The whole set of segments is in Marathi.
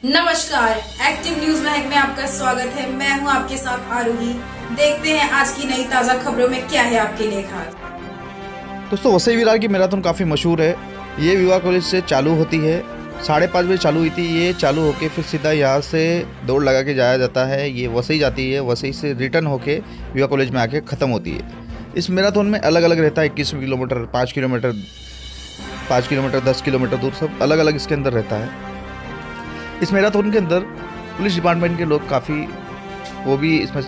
नमस्कार, एक्टिव न्यूज महक में आपका स्वागत है। मैं हूं आपके साथ आरूही। देखते हैं आज की नई ताजा खबरों में क्या है आपके लिए खास। दोस्तों, वसई विरार की मैराथन काफ़ी मशहूर है। ये विवा कॉलेज से चालू होती है, 5:30 बजे चालू हुई थी। ये चालू होके फिर सीधा यहाँ से दौड़ लगा के जाया जाता है। ये वसई जाती है, वसई से रिटर्न होके विवा कॉलेज में आके ख़त्म होती है। इस मैराथन में अलग अलग रहता है, 21 किलोमीटर, 5 किलोमीटर, 10 किलोमीटर दूर, सब अलग अलग इसके अंदर रहता है। इस मैराथन के अंदर पुलिस डिपार्टमेंट के लोग काफ़ी वो भी इसमें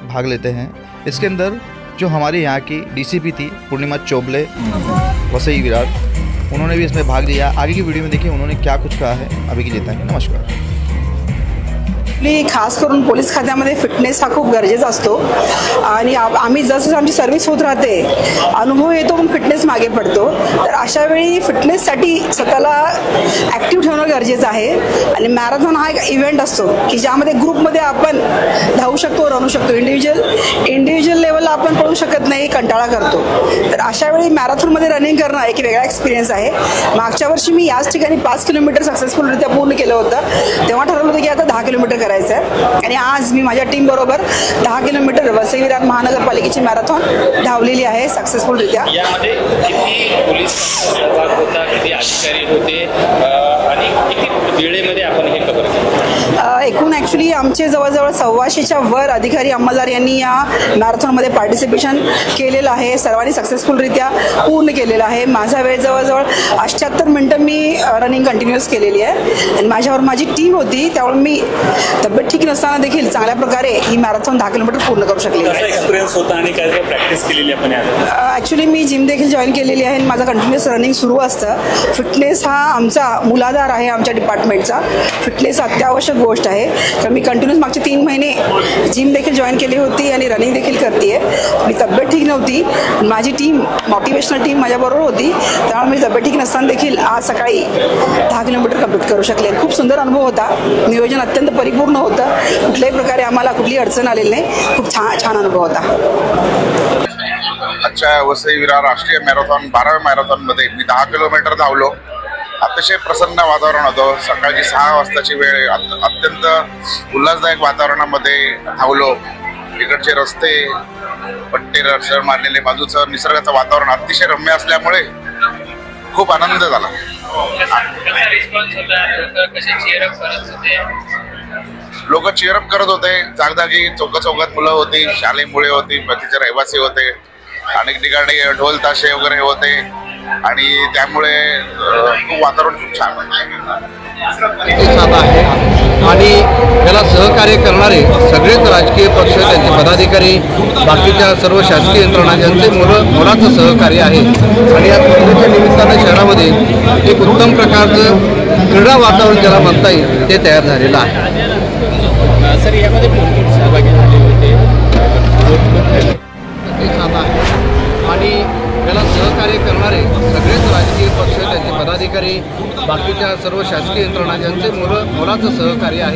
भाग लेते हैं। इसके अंदर जो हमारे यहाँ की डीसीपी थी पूर्णिमा चोबले वसई विरार, उन्होंने भी इसमें भाग लिया। आगे की वीडियो में देखिए उन्होंने क्या कुछ कहा है, अभी की लेता है। नमस्कार। खास करून पोलीस खात्यामध्ये फिटनेस हा खूप गरजेचा असतो आणि आम्ही जसं आमची सर्व्हिस होत राहते, अनुभव येतो पण फिटनेस मागे पडतो। तर अशा वेळी फिटनेससाठी स्वतःला ॲक्टिव्ह ठेवणं गरजेचं आहे आणि मॅरेथॉन हा एक इव्हेंट असतो की ज्यामध्ये ग्रुपमध्ये आपण धावू शकतो, रनू शकतो। इंडिव्हिज्युअल लेवलला आपण पळू शकत नाही, कंटाळा करतो। तर अशा वेळी मॅरेथॉनमध्ये रनिंग करणं एक वेगळा एक्सपिरियन्स आहे। मागच्या वर्षी मी याच ठिकाणी 5 किलोमीटर सक्सेसफुलरित्या पूर्ण केलं होतं। तेव्हा ठरवलं होतं की आता 10 किलोमीटर आणि आज मी माझ्या टीम बरोबर 10 किलोमीटर वसई विरार महानगरपालिकेची मॅरेथॉन धावलेली आहे सक्सेसफुलरित्या। यामध्ये किती पोलीस सहभाग होता, किती अधिकारी होते आणि किती वेळेमध्ये आपण हे कव्हर केलं? एकूण ॲक्च्युली आमचे जवळजवळ 125च्या वर अधिकारी अंमलदार यांनी या मॅरेथॉनमध्ये पार्टिसिपेशन केलेलं आहे। सर्वांनी सक्सेसफुलरित्या पूर्ण केलेलं आहे। माझा वेळ जवळजवळ 78 मिनिटं मी रनिंग कंटिन्यूअस केलेली आहे आणि माझ्यावर माझी टीम होती, त्यामुळे मी तब्येत ठीक नसताना देखील चांगल्या प्रकारे ही मॅरेथॉन 10 किलोमीटर पूर्ण करू शकली। कसा एक्सपिरियन्स होता आणि काय काय प्रॅक्टिस केलेली आपण? ॲक्च्युली मी जिम देखील जॉईन केलेली आहे आणि माझा कंटिन्युअस रनिंग सुरू असतं। फिटनेस हा आमचा मूलाधार आहे आमच्या डिपार्टमेंटचा। फिटनेस अत्यावश्यक गोष्ट आहे, तर मी कंटिन्युअस मागचे 3 महिने जिम देखील जॉईन केली होती आणि रनिंग देखील करते आहे। मी तब्येत ठीक नव्हती, माझी टीम मोटिवेशनल टीम माझ्याबरोबर होती, त्यामुळे मी तब्येत ठीक नसताना देखील आज सकाळी 10 किलोमीटर कंप्लीट करू शकले। खूप सुंदर अनुभव होता, नियोजन अत्यंत परिपूर्ण होतं, कुठल्याही प्रकारे आम्हाला कुठली अडचण आलेली नाही। खूप छान अनुभव होता। आजच्या वसई विरार राष्ट्रीय मॅरेथॉन 12व्या मॅरेथॉनमध्ये मी 10 किलोमीटर धावलो। अतिशय प्रसन्न वातावरण होतं। सकाळची 6 वाजताची वेळ, अत्यंत उल्हासदायक वातावरणामध्ये धावलो। इकडचे रस्ते, पट्टे रस्त्यावर मारलेले, बाजूचं निसर्गाचं वातावरण अतिशय रम्य असल्यामुळे खूप आनंद झाला। लोक चीअरअप करत होते, जागजागी चौकात मुलं होती, शालेय मुले होती, बाकीचे रहिवासी होते, अनेक ठिकाणी ढोल ताशे वगैरे होते आणि त्यामुळे वातावरण खूप छान आहे। आणि याला सहकार्य करणारे सगळेच राजकीय पक्ष, त्यांचे पदाधिकारी, बाकीच्या सर्व शासकीय यंत्रणा यांचे मोलाचं सहकार्य आहे। आणि या स्पर्धेच्या निमित्तानं शहरामध्ये एक उत्तम प्रकारचं क्रीडा वातावरण ज्याला म्हणता येईल ते तयार झालेलं आहे। सर, यामध्ये कोण सहभागी झाले होते? आणि याला सहकार्य करणारे सगळेच राजकीय पक्ष, त्यांचे पदाधिकारी, बाकीच्या सर्व शासकीय यंत्रणा यांचे मोलाचं सहकार्य आहे।